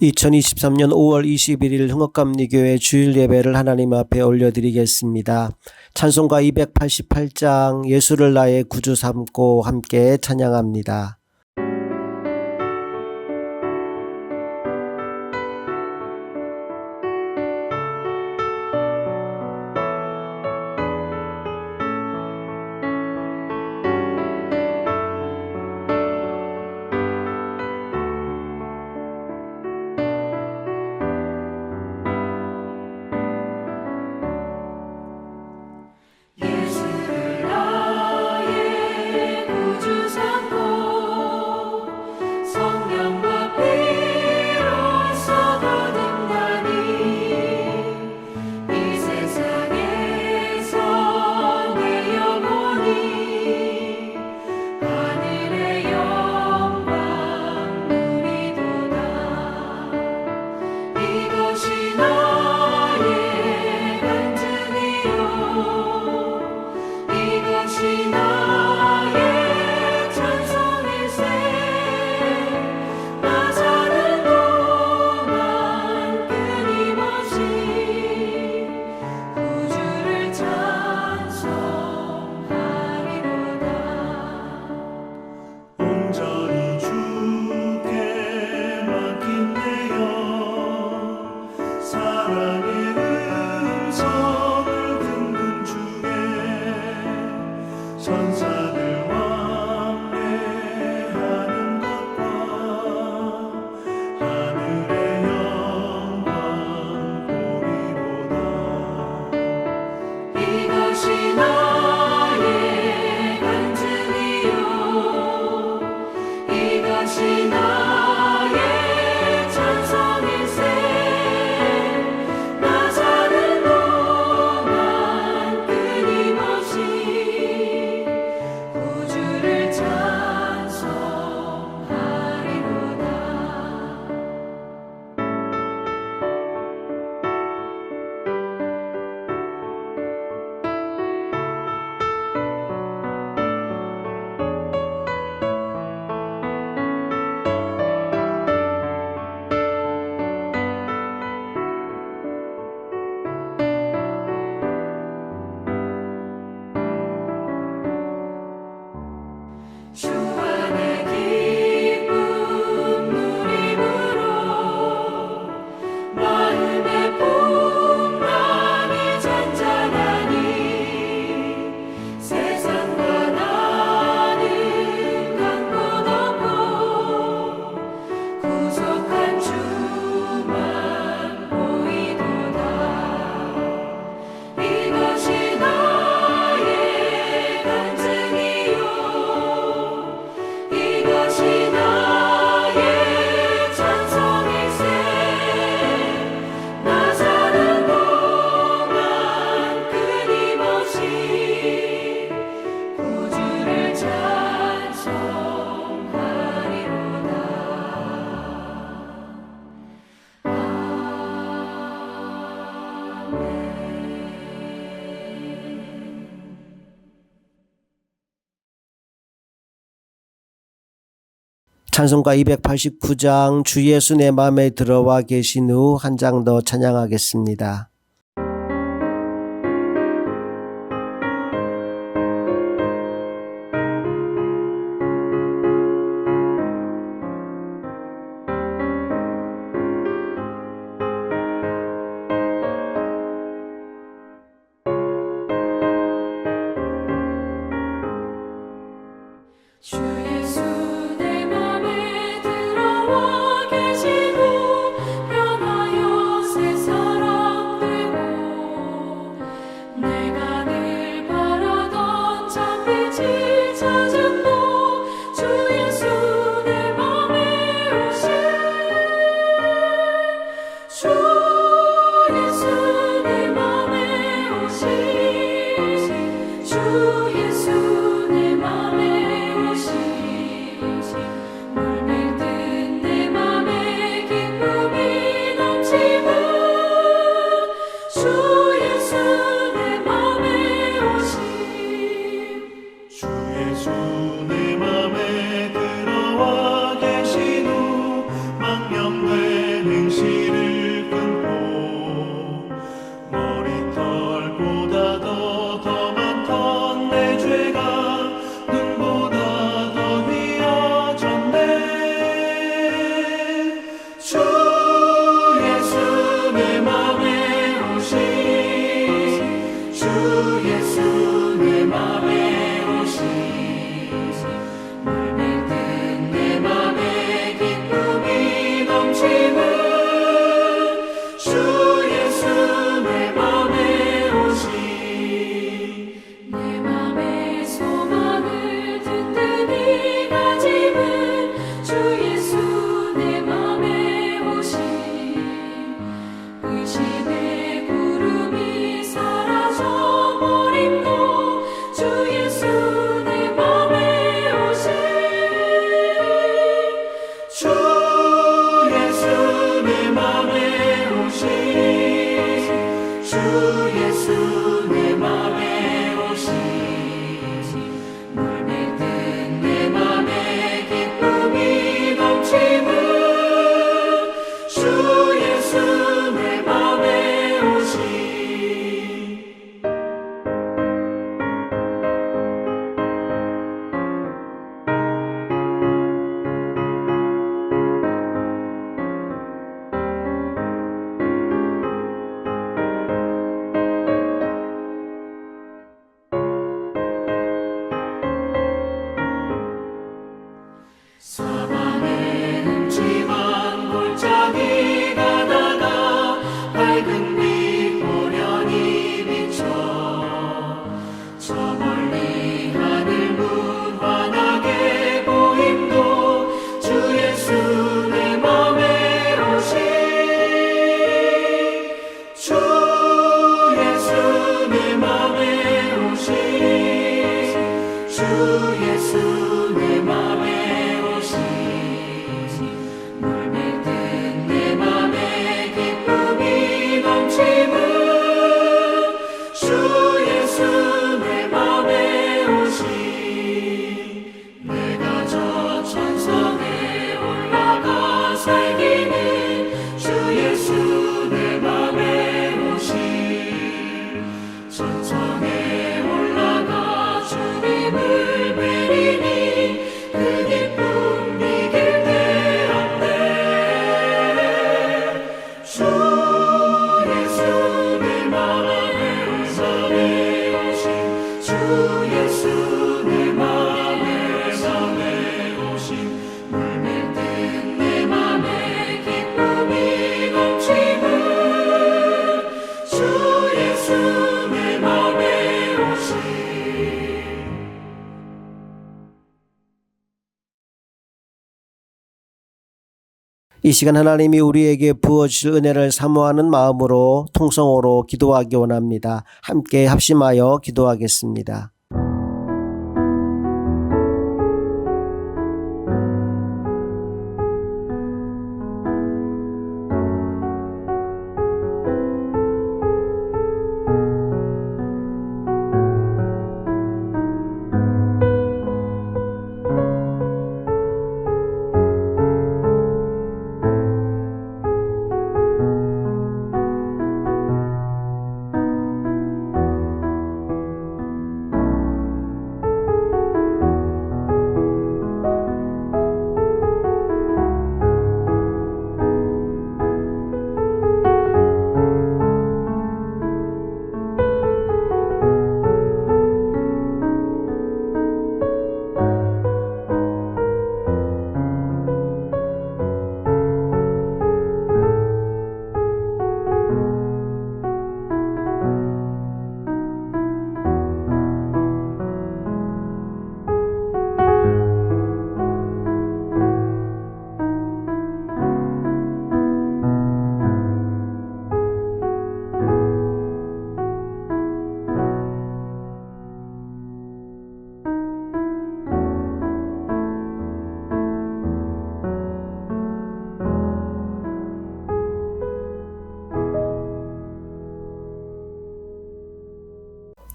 2023년 5월 21일 흥업감리교회 주일 예배를 하나님 앞에 올려드리겠습니다. 찬송가 288장 예수를 나의 구주 삼고 함께 찬양합니다. 찬송가 289장 주 예수 내 마음에 들어와 계신 후 한 장 더 찬양하겠습니다. 변하여 새 사람들 이 시간 하나님이 우리에게 부어주실 은혜를 사모하는 마음으로 통성으로 기도하기 원합니다. 함께 합심하여 기도하겠습니다.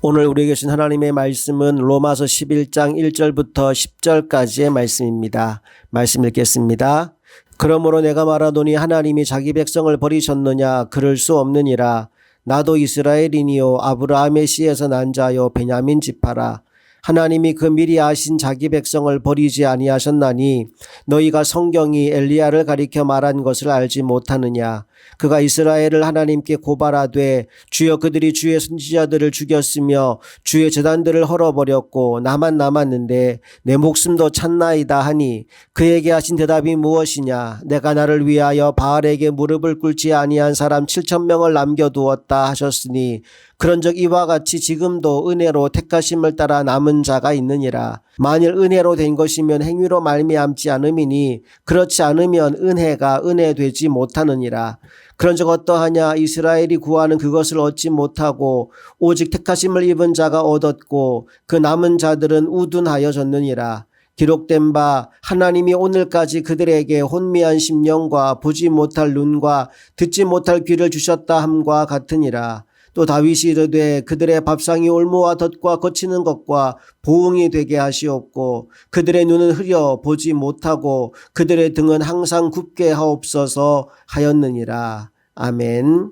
오늘 우리에게 주신 하나님의 말씀은 로마서 11장 1절부터 10절까지의 말씀입니다. 말씀 읽겠습니다. 그러므로 내가 말하노니 하나님이 자기 백성을 버리셨느냐? 그럴 수 없느니라. 나도 이스라엘이니요 아브라함의 씨에서 난 자요 베냐민 지파라. 하나님이 그 미리 아신 자기 백성을 버리지 아니하셨나니 너희가 성경이 엘리야를 가리켜 말한 것을 알지 못하느냐. 그가 이스라엘을 하나님께 고발하되 주여 그들이 주의 선지자들을 죽였으며 주의 제단들을 헐어버렸고 나만 남았는데 내 목숨도 찼나이다 하니 그에게 하신 대답이 무엇이냐. 내가 나를 위하여 바알에게 무릎을 꿇지 아니한 사람 7,000명을 남겨두었다 하셨으니 그런즉 이와 같이 지금도 은혜로 택하심을 따라 남은 자가 있느니라. 만일 은혜로 된 것이면 행위로 말미암지 않음이니 그렇지 않으면 은혜가 은혜 되지 못하느니라. 그런즉 어떠하냐. 이스라엘이 구하는 그것을 얻지 못하고 오직 택하심을 입은 자가 얻었고 그 남은 자들은 우둔하여졌느니라. 기록된 바 하나님이 오늘까지 그들에게 혼미한 심령과 보지 못할 눈과 듣지 못할 귀를 주셨다 함과 같으니라. 또 다윗이 이르되 그들의 밥상이 올무와 덫과 거치는 것과 보응이 되게 하시옵고 그들의 눈은 흐려 보지 못하고 그들의 등은 항상 굽게 하옵소서 하였느니라. 아멘.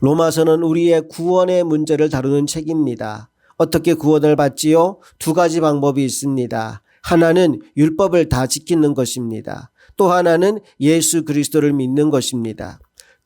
로마서는 우리의 구원의 문제를 다루는 책입니다. 어떻게 구원을 받지요? 두 가지 방법이 있습니다. 하나는 율법을 다 지키는 것입니다. 또 하나는 예수 그리스도를 믿는 것입니다.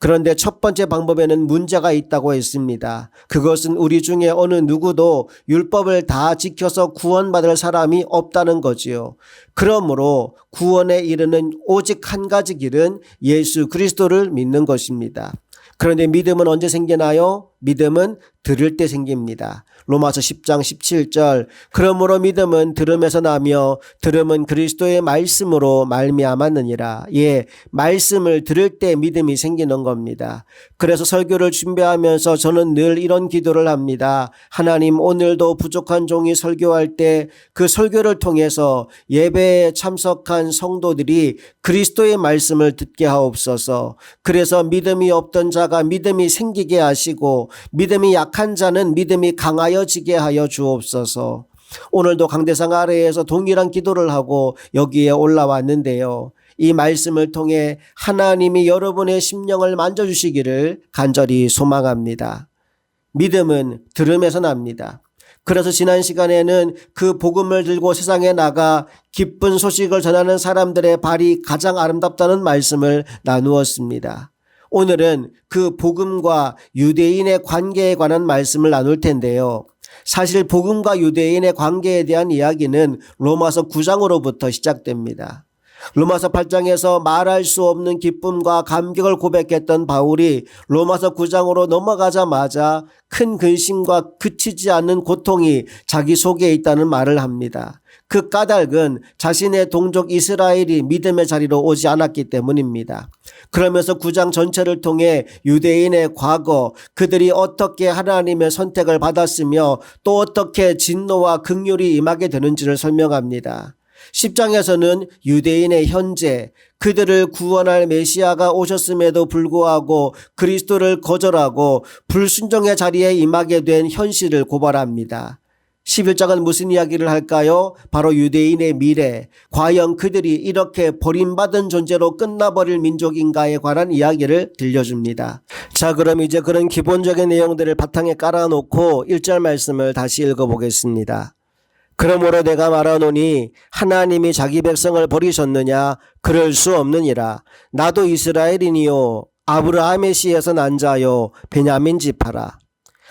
그런데 첫 번째 방법에는 문제가 있다고 했습니다. 그것은 우리 중에 어느 누구도 율법을 다 지켜서 구원받을 사람이 없다는 거지요. 그러므로 구원에 이르는 오직 한 가지 길은 예수 그리스도를 믿는 것입니다. 그런데 믿음은 언제 생기나요? 믿음은 들을 때 생깁니다. 로마서 10장 17절 그러므로 믿음은 들음에서 나며 들음은 그리스도의 말씀으로 말미암았느니라. 예, 말씀을 들을 때 믿음이 생기는 겁니다. 그래서 설교를 준비하면서 저는 늘 이런 기도를 합니다. 하나님, 오늘도 부족한 종이 설교할 때 그 설교를 통해서 예배에 참석한 성도들이 그리스도의 말씀을 듣게 하옵소서. 그래서 믿음이 없던 자가 믿음이 생기게 하시고 믿음이 약한 자는 믿음이 강하여지게 하여 주옵소서. 오늘도 강대상 아래에서 동일한 기도를 하고 여기에 올라왔는데요. 이 말씀을 통해 하나님이 여러분의 심령을 만져주시기를 간절히 소망합니다. 믿음은 들음에서 납니다. 그래서 지난 시간에는 그 복음을 들고 세상에 나가 기쁜 소식을 전하는 사람들의 발이 가장 아름답다는 말씀을 나누었습니다. 오늘은 그 복음과 유대인의 관계에 관한 말씀을 나눌 텐데요. 사실 복음과 유대인의 관계에 대한 이야기는 로마서 9장으로부터 시작됩니다. 로마서 8장에서 말할 수 없는 기쁨과 감격을 고백했던 바울이 로마서 9장으로 넘어가자마자 큰 근심과 그치지 않는 고통이 자기 속에 있다는 말을 합니다. 그 까닭은 자신의 동족 이스라엘이 믿음의 자리로 오지 않았기 때문입니다. 그러면서 9장 전체를 통해 유대인의 과거, 그들이 어떻게 하나님의 선택을 받았으며 또 어떻게 진노와 긍휼이 임하게 되는지를 설명합니다. 10장에서는 유대인의 현재, 그들을 구원할 메시아가 오셨음에도 불구하고 그리스도를 거절하고 불순종의 자리에 임하게 된 현실을 고발합니다. 11장은 무슨 이야기를 할까요? 바로 유대인의 미래, 과연 그들이 이렇게 버림받은 존재로 끝나버릴 민족인가에 관한 이야기를 들려줍니다. 자, 그럼 이제 그런 기본적인 내용들을 바탕에 깔아놓고 1절 말씀을 다시 읽어보겠습니다. 그러므로 내가 말하노니 하나님이 자기 백성을 버리셨느냐? 그럴 수 없느니라. 나도 이스라엘이니요 아브라함의 씨에서 난 자요 베냐민 지파라.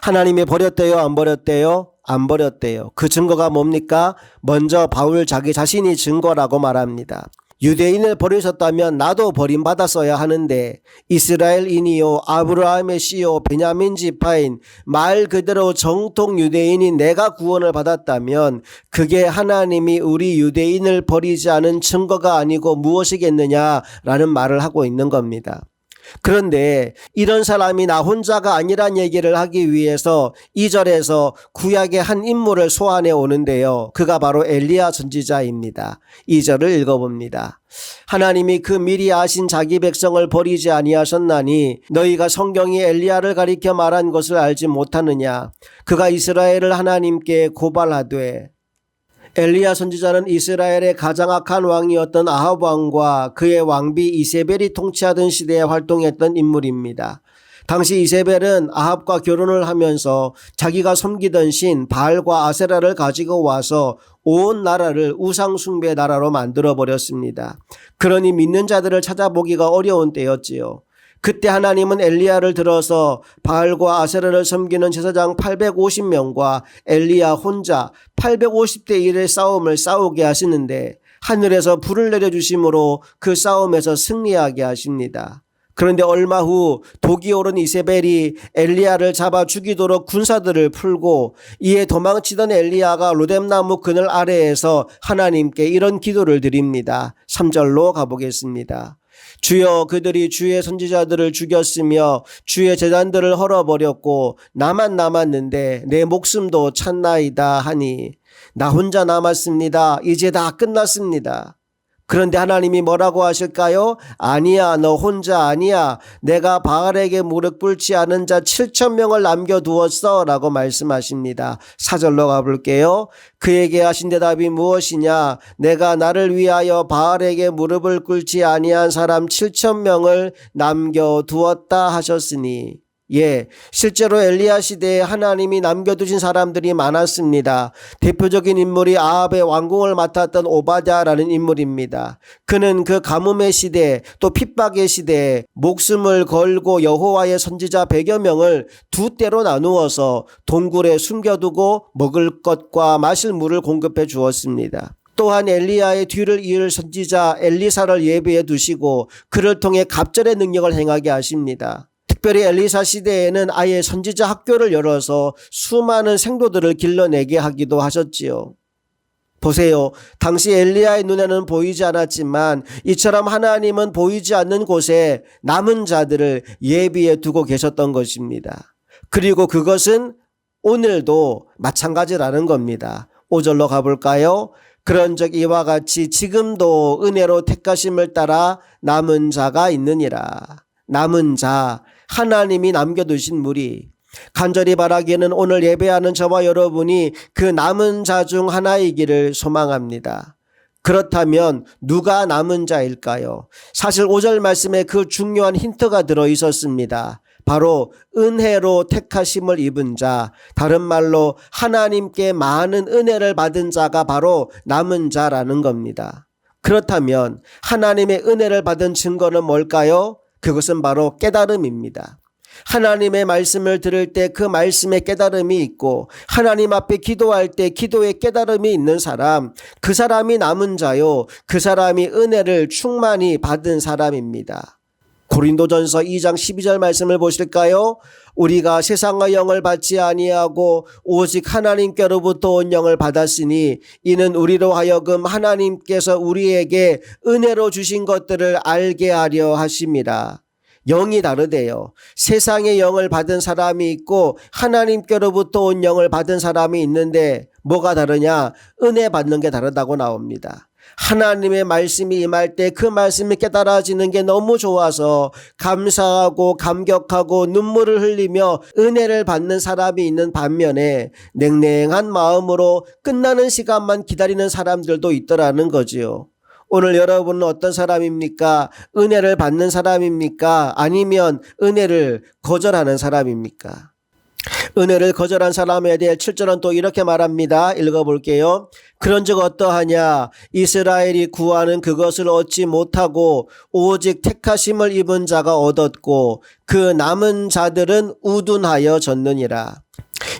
하나님이 버렸대요? 안 버렸대요? 안 버렸대요. 그 증거가 뭡니까? 먼저 바울 자기 자신이 증거라고 말합니다. 유대인을 버리셨다면 나도 버림받았어야 하는데 이스라엘인이요 아브라함의 씨요 베냐민 지파인 말 그대로 정통 유대인인 내가 구원을 받았다면 그게 하나님이 우리 유대인을 버리지 않은 증거가 아니고 무엇이겠느냐라는 말을 하고 있는 겁니다. 그런데 이런 사람이 나 혼자가 아니란 얘기를 하기 위해서 2절에서 구약의 한 인물을 소환해 오는데요. 그가 바로 엘리야 선지자입니다. 2절을 읽어봅니다. 하나님이 그 미리 아신 자기 백성을 버리지 아니하셨나니 너희가 성경이 엘리야를 가리켜 말한 것을 알지 못하느냐. 그가 이스라엘을 하나님께 고발하되. 엘리야 선지자는 이스라엘의 가장 악한 왕이었던 아합 왕과 그의 왕비 이세벨이 통치하던 시대에 활동했던 인물입니다. 당시 이세벨은 아합과 결혼을 하면서 자기가 섬기던 신 바알과 아세라를 가지고 와서 온 나라를 우상 숭배 나라로 만들어 버렸습니다. 그러니 믿는 자들을 찾아보기가 어려운 때였지요. 그때 하나님은 엘리야를 들어서 바알과 아세라를 섬기는 제사장 850명과 엘리야 혼자 850대 1의 싸움을 싸우게 하시는데 하늘에서 불을 내려주심으로 그 싸움에서 승리하게 하십니다. 그런데 얼마 후 독이 오른 이세벨이 엘리야를 잡아 죽이도록 군사들을 풀고 이에 도망치던 엘리야가 로뎀나무 그늘 아래에서 하나님께 이런 기도를 드립니다. 3절로 가보겠습니다. 주여 그들이 주의 선지자들을 죽였으며 주의 제단들을 헐어버렸고 나만 남았는데 내 목숨도 찼나이다 하니 나 혼자 남았습니다. 이제 다 끝났습니다. 그런데 하나님이 뭐라고 하실까요? 아니야, 너 혼자 아니야. 내가 바알에게 무릎 꿇지 않은 자 7,000명을 남겨두었어 라고 말씀하십니다. 4절로 가볼게요. 그에게 하신 대답이 무엇이냐? 내가 나를 위하여 바알에게 무릎을 꿇지 아니한 사람 7,000명을 남겨두었다 하셨으니. 예, 실제로 엘리야 시대에 하나님이 남겨두신 사람들이 많았습니다. 대표적인 인물이 아합의 왕궁을 맡았던 오바댜라는 인물입니다. 그는 그 가뭄의 시대 또 핍박의 시대에 목숨을 걸고 여호와의 선지자 100여 명을 두 때로 나누어서 동굴에 숨겨두고 먹을 것과 마실 물을 공급해 주었습니다. 또한 엘리야의 뒤를 이을 선지자 엘리사를 예비해 두시고 그를 통해 갑절의 능력을 행하게 하십니다. 특별히 엘리사 시대에는 아예 선지자 학교를 열어서 수많은 생도들을 길러내게 하기도 하셨지요. 보세요. 당시 엘리야의 눈에는 보이지 않았지만 이처럼 하나님은 보이지 않는 곳에 남은 자들을 예비해 두고 계셨던 것입니다. 그리고 그것은 오늘도 마찬가지라는 겁니다. 5절로 가볼까요? 그런즉 이와 같이 지금도 은혜로 택하심을 따라 남은 자가 있느니라. 남은 자, 하나님이 남겨두신 무리. 간절히 바라기에는 오늘 예배하는 저와 여러분이 그 남은 자 중 하나이기를 소망합니다. 그렇다면 누가 남은 자일까요? 사실 5절 말씀에 그 중요한 힌트가 들어있었습니다. 바로 은혜로 택하심을 입은 자, 다른 말로 하나님께 많은 은혜를 받은 자가 바로 남은 자라는 겁니다. 그렇다면 하나님의 은혜를 받은 증거는 뭘까요? 그것은 바로 깨달음입니다. 하나님의 말씀을 들을 때 그 말씀에 깨달음이 있고 하나님 앞에 기도할 때 기도에 깨달음이 있는 사람, 그 사람이 남은 자요. 그 사람이 은혜를 충만히 받은 사람입니다. 고린도전서 2장 12절 말씀을 보실까요? 우리가 세상의 영을 받지 아니하고 오직 하나님께로부터 온 영을 받았으니 이는 우리로 하여금 하나님께서 우리에게 은혜로 주신 것들을 알게 하려 하심이라. 영이 다르대요. 세상의 영을 받은 사람이 있고 하나님께로부터 온 영을 받은 사람이 있는데 뭐가 다르냐? 은혜 받는 게 다르다고 나옵니다. 하나님의 말씀이 임할 때 그 말씀이 깨달아지는 게 너무 좋아서 감사하고 감격하고 눈물을 흘리며 은혜를 받는 사람이 있는 반면에 냉랭한 마음으로 끝나는 시간만 기다리는 사람들도 있더라는 거지요. 오늘 여러분은 어떤 사람입니까? 은혜를 받는 사람입니까? 아니면 은혜를 거절하는 사람입니까? 은혜를 거절한 사람에 대해 7절은 또 이렇게 말합니다. 읽어볼게요. 그런즉 어떠하냐? 이스라엘이 구하는 그것을 얻지 못하고 오직 택하심을 입은 자가 얻었고 그 남은 자들은 우둔하여 졌느니라.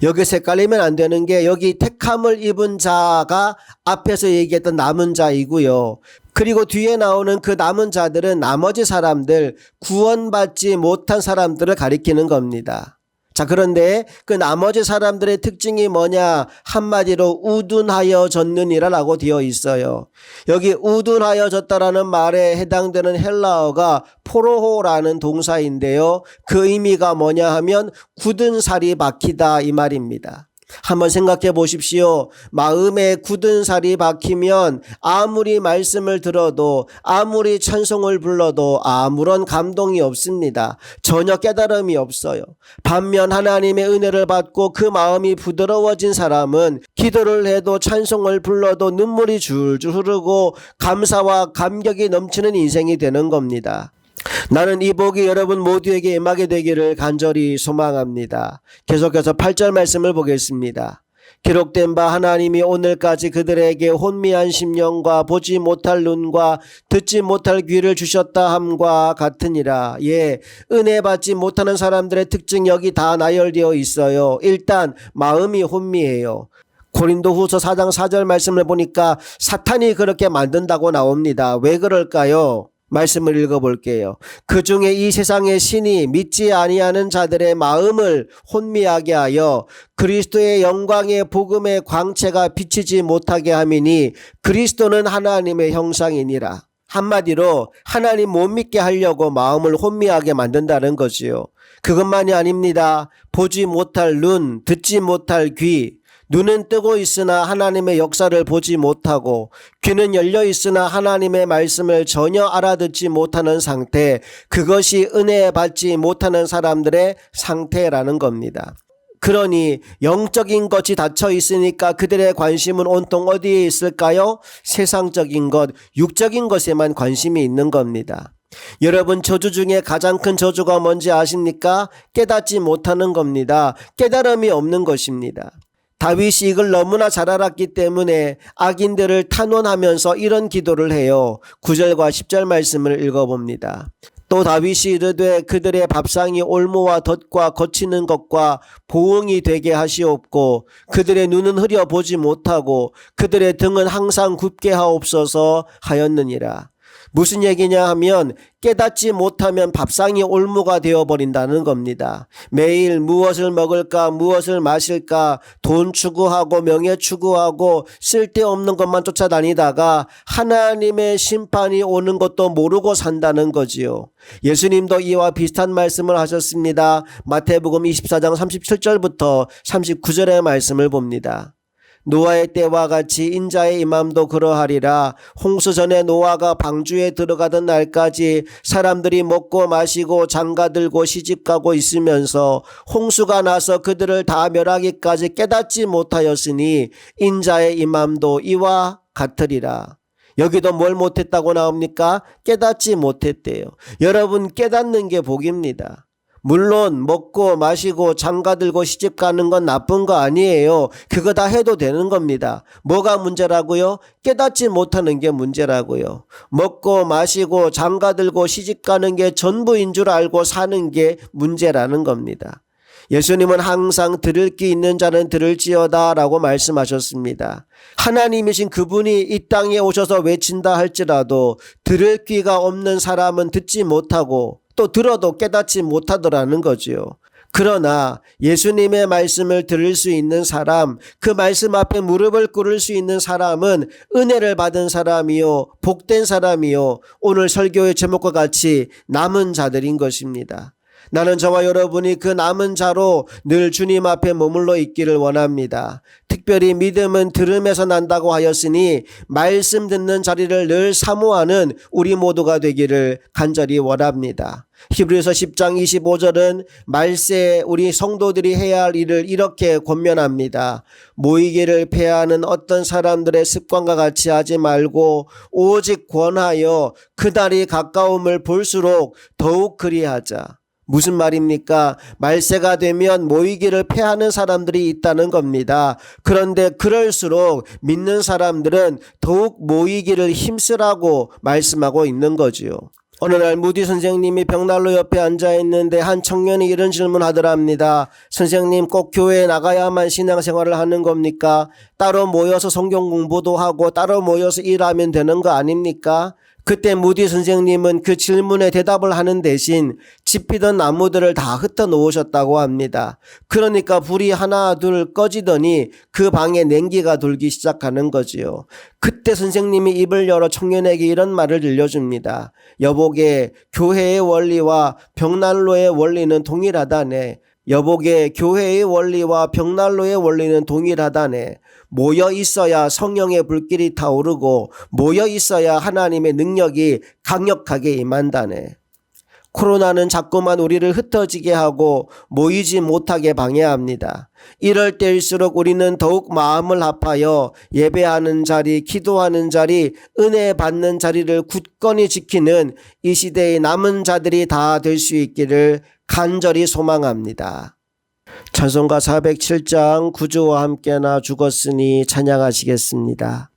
여기서 헷갈리면 안 되는 게 여기 택함을 입은 자가 앞에서 얘기했던 남은 자이고요. 그리고 뒤에 나오는 그 남은 자들은 나머지 사람들, 구원받지 못한 사람들을 가리키는 겁니다. 자, 그런데 그 나머지 사람들의 특징이 뭐냐? 한마디로 우둔하여 졌느니라라고 되어 있어요. 여기 우둔하여 졌다라는 말에 해당되는 헬라어가 포로호라는 동사인데요. 그 의미가 뭐냐 하면 굳은 살이 박히다 이 말입니다. 한번 생각해 보십시오. 마음에 굳은 살이 박히면 아무리 말씀을 들어도 아무리 찬송을 불러도 아무런 감동이 없습니다. 전혀 깨달음이 없어요. 반면 하나님의 은혜를 받고 그 마음이 부드러워진 사람은 기도를 해도 찬송을 불러도 눈물이 줄줄 흐르고 감사와 감격이 넘치는 인생이 되는 겁니다. 나는 이 복이 여러분 모두에게 임하게 되기를 간절히 소망합니다. 계속해서 8절 말씀을 보겠습니다. 기록된 바 하나님이 오늘까지 그들에게 혼미한 심령과 보지 못할 눈과 듣지 못할 귀를 주셨다 함과 같으니라. 예, 은혜 받지 못하는 사람들의 특징 여기 다 나열되어 있어요. 일단 마음이 혼미해요. 고린도후서 4장 4절 말씀을 보니까 사탄이 그렇게 만든다고 나옵니다. 왜 그럴까요? 말씀을 읽어볼게요. 그 중에 이 세상의 신이 믿지 아니하는 자들의 마음을 혼미하게 하여 그리스도의 영광의 복음의 광채가 비치지 못하게 함이니 그리스도는 하나님의 형상이니라. 한마디로 하나님 못 믿게 하려고 마음을 혼미하게 만든다는 거지요. 그것만이 아닙니다. 보지 못할 눈, 듣지 못할 귀, 눈은 뜨고 있으나 하나님의 역사를 보지 못하고 귀는 열려 있으나 하나님의 말씀을 전혀 알아듣지 못하는 상태, 그것이 은혜 받지 못하는 사람들의 상태라는 겁니다. 그러니 영적인 것이 닫혀 있으니까 그들의 관심은 온통 어디에 있을까요? 세상적인 것, 육적인 것에만 관심이 있는 겁니다. 여러분, 저주 중에 가장 큰 저주가 뭔지 아십니까? 깨닫지 못하는 겁니다. 깨달음이 없는 것입니다. 다윗이 이걸 너무나 잘 알았기 때문에 악인들을 탄원하면서 이런 기도를 해요. 9절과 10절 말씀을 읽어봅니다. 또 다윗이 이르되 그들의 밥상이 올무와 덫과 거치는 것과 보응이 되게 하시옵고 그들의 눈은 흐려 보지 못하고 그들의 등은 항상 굽게 하옵소서 하였느니라. 무슨 얘기냐 하면 깨닫지 못하면 밥상이 올무가 되어버린다는 겁니다. 매일 무엇을 먹을까, 무엇을 마실까, 돈 추구하고 명예 추구하고 쓸데없는 것만 쫓아다니다가 하나님의 심판이 오는 것도 모르고 산다는 거지요. 예수님도 이와 비슷한 말씀을 하셨습니다. 마태복음 24장 37절부터 39절의 말씀을 봅니다. 노아의 때와 같이 인자의 임함도 그러하리라. 홍수 전에 노아가 방주에 들어가던 날까지 사람들이 먹고 마시고 장가들고 시집가고 있으면서 홍수가 나서 그들을 다 멸하기까지 깨닫지 못하였으니 인자의 임함도 이와 같으리라. 여기도 뭘 못했다고 나옵니까? 깨닫지 못했대요. 여러분, 깨닫는 게 복입니다. 물론 먹고 마시고 장가들고 시집 가는 건 나쁜 거 아니에요. 그거 다 해도 되는 겁니다. 뭐가 문제라고요? 깨닫지 못하는 게 문제라고요. 먹고 마시고 장가들고 시집 가는 게 전부인 줄 알고 사는 게 문제라는 겁니다. 예수님은 항상 들을 귀 있는 자는 들을지어다 라고 말씀하셨습니다. 하나님이신 그분이 이 땅에 오셔서 외친다 할지라도 들을 귀가 없는 사람은 듣지 못하고 또 들어도 깨닫지 못하더라는 거지요. 그러나 예수님의 말씀을 들을 수 있는 사람, 그 말씀 앞에 무릎을 꿇을 수 있는 사람은 은혜를 받은 사람이요, 복된 사람이요, 오늘 설교의 제목과 같이 남은 자들인 것입니다. 나는 저와 여러분이 그 남은 자로 늘 주님 앞에 머물러 있기를 원합니다. 특별히 믿음은 들음에서 난다고 하였으니 말씀 듣는 자리를 늘 사모하는 우리 모두가 되기를 간절히 원합니다. 히브리서 10장 25절은 말세 우리 성도들이 해야 할 일을 이렇게 권면합니다. 모이기를 패하는 어떤 사람들의 습관과 같이 하지 말고 오직 권하여 그날이 가까움을 볼수록 더욱 그리하자. 무슨 말입니까? 말세가 되면 모이기를 패하는 사람들이 있다는 겁니다. 그런데 그럴수록 믿는 사람들은 더욱 모이기를 힘쓰라고 말씀하고 있는 거지요. 어느 날 무디 선생님이 벽난로 옆에 앉아 있는데 한 청년이 이런 질문하더랍니다. 선생님, 꼭 교회에 나가야만 신앙생활을 하는 겁니까? 따로 모여서 성경 공부도 하고 따로 모여서 일하면 되는 거 아닙니까? 그때 무디 선생님은 그 질문에 대답을 하는 대신 짚히던 나무들을 다 흩어 놓으셨다고 합니다. 그러니까 불이 하나 둘 꺼지더니 그 방에 냉기가 돌기 시작하는 거지요. 그때 선생님이 입을 열어 청년에게 이런 말을 들려줍니다. 여보게, 교회의 원리와 벽난로의 원리는 동일하다네. 여보게, 교회의 원리와 벽난로의 원리는 동일하다네. 모여 있어야 성령의 불길이 타오르고 모여 있어야 하나님의 능력이 강력하게 임한다네. 코로나는 자꾸만 우리를 흩어지게 하고 모이지 못하게 방해합니다. 이럴 때일수록 우리는 더욱 마음을 합하여 예배하는 자리, 기도하는 자리, 은혜 받는 자리를 굳건히 지키는 이 시대의 남은 자들이 다 될 수 있기를 간절히 소망합니다. 찬송가 407장 구주와 함께 나 죽었으니 찬양하시겠습니다.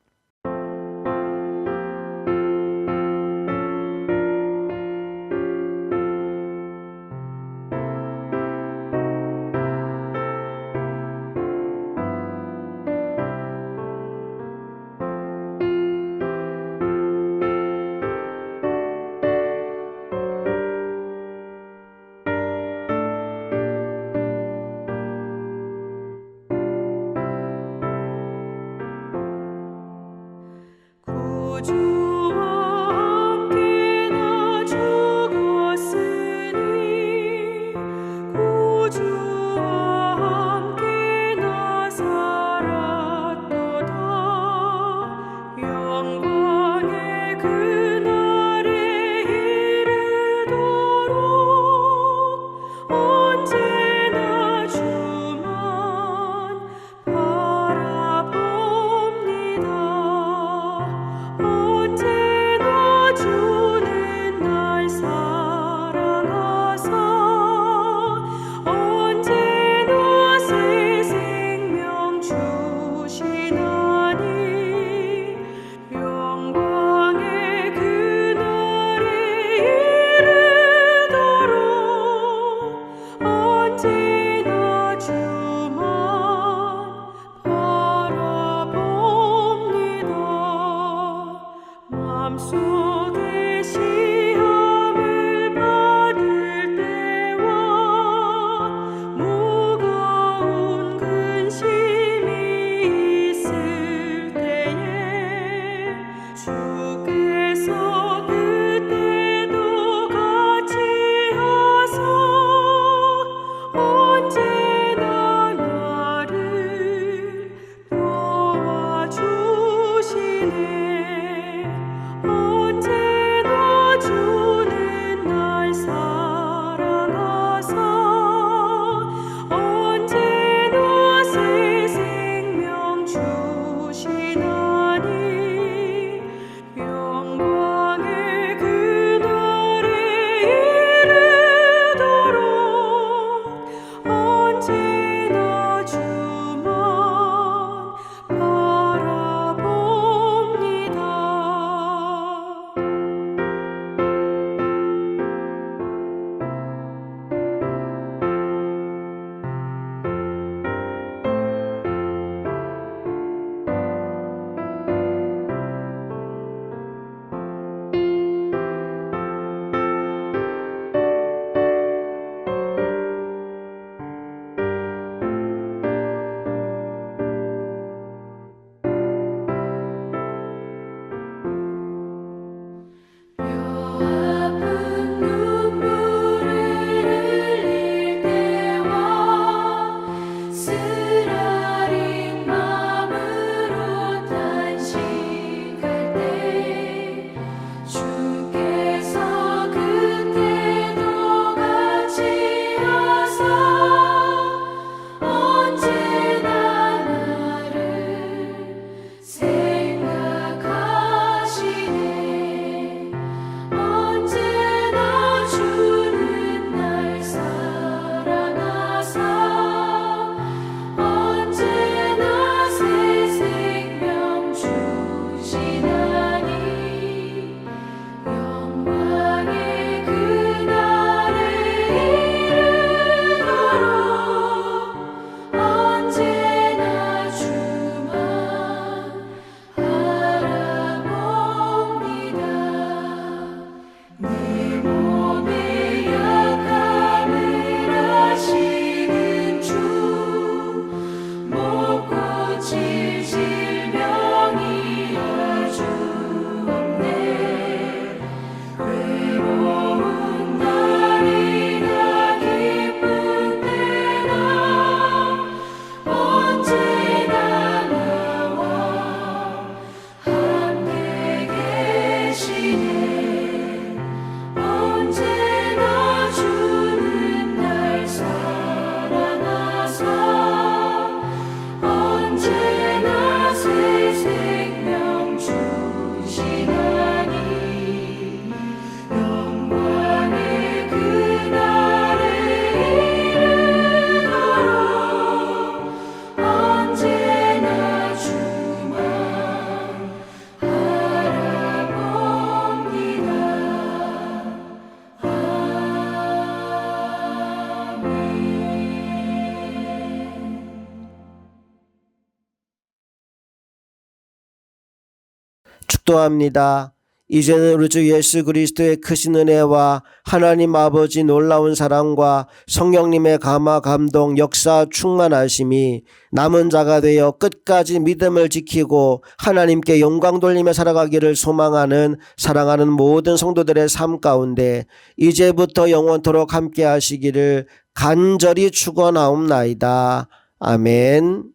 축도합니다. 이제는 우리 주 예수 그리스도의 크신 은혜와 하나님 아버지 놀라운 사랑과 성령님의 감화 감동 역사 충만하심이 남은 자가 되어 끝까지 믿음을 지키고 하나님께 영광 돌리며 살아가기를 소망하는 사랑하는 모든 성도들의 삶 가운데 이제부터 영원토록 함께 하시기를 간절히 축원하옵나이다. 아멘.